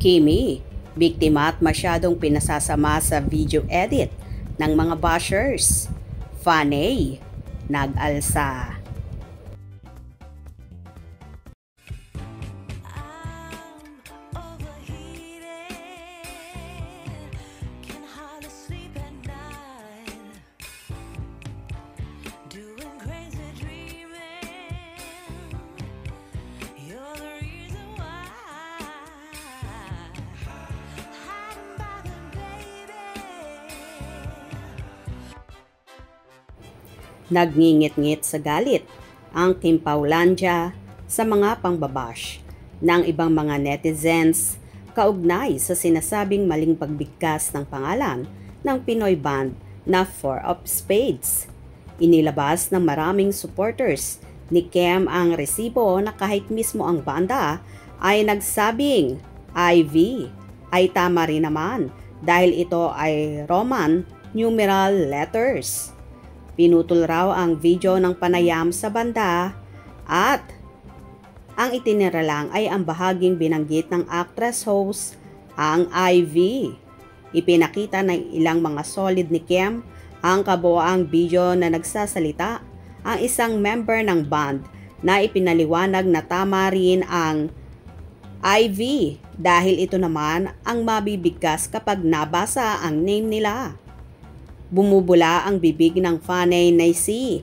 Kimi, biktima at masyadong pinasasama sa video edit ng mga bashers. Fanny, nag-alsa. Nagngingit-ngit sa galit ang Kim Paulandia sa mga pangbabash ng ibang mga netizens kaugnay sa sinasabing maling pagbigkas ng pangalan ng Pinoy band na Four of Spades. Inilabas ng maraming supporters ni Kim ang resibo na kahit mismo ang banda ay nagsabing IV ay tama rin naman dahil ito ay Roman numeral letters. Pinutol raw ang video ng panayam sa banda at ang itinira lang ay ang bahaging binanggit ng actress host ang IV. Ipinakita ng ilang mga solid ni Kim ang kabuoang video na nagsasalita ang isang member ng band na ipinaliwanag na tama rin ang IV dahil ito naman ang mabibigkas kapag nabasa ang name nila. Bumubula ang bibig ng Fanny na si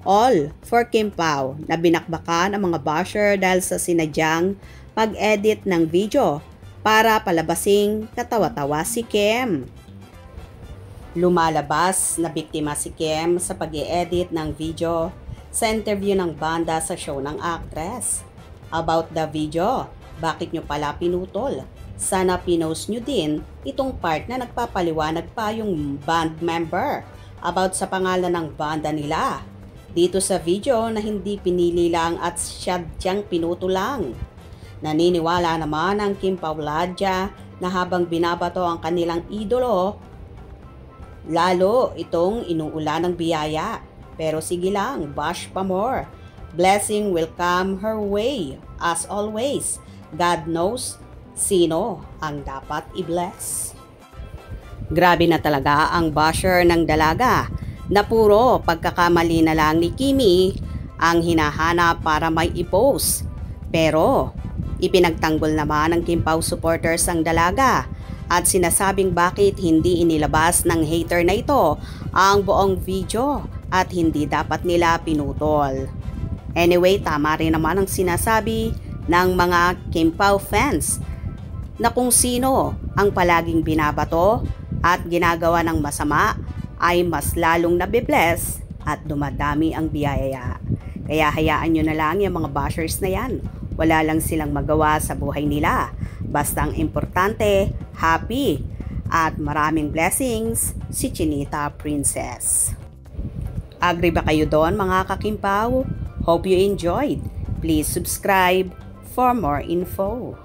all for Kim Pao na binakbakan ang mga basher dahil sa sinadyang pag-edit ng video para palabasing katawa-tawa si Kim. Lumalabas na biktima si Kim sa pag-i-edit ng video sa interview ng banda sa show ng actress. About the video, bakit nyo pala pinutol? Sana pinost nyo din itong part na nagpapaliwanag pa yung band member about sa pangalan ng banda nila. Dito sa video na hindi pinili lang at sadyang pinuto lang. Naniniwala naman ang Kim Paulandia na habang binabato ang kanilang idolo, lalo itong inuulan ng biyaya. Pero sige lang, bash pa more. Blessing will come her way. As always, God knows sino ang dapat i-bless. Grabe na talaga ang basher ng dalaga na puro pagkakamali na lang ni Kimi ang hinahanap para may i-post. Pero ipinagtanggol naman ng Kim Pao supporters ang dalaga at sinasabing bakit hindi inilabas ng hater na ito ang buong video at hindi dapat nila pinutol. Anyway, tama rin naman ang sinasabi ng mga Kim Pao fans na kung sino ang palaging binabato at ginagawa ng masama ay mas lalong nabibless at dumadami ang biyaya. Kaya hayaan nyo na lang yung mga bashers na yan. Wala lang silang magawa sa buhay nila. Basta ang importante, happy at maraming blessings si Chinita Princess. Agree ba kayo doon mga kakimpaw? Hope you enjoyed. Please subscribe for more info.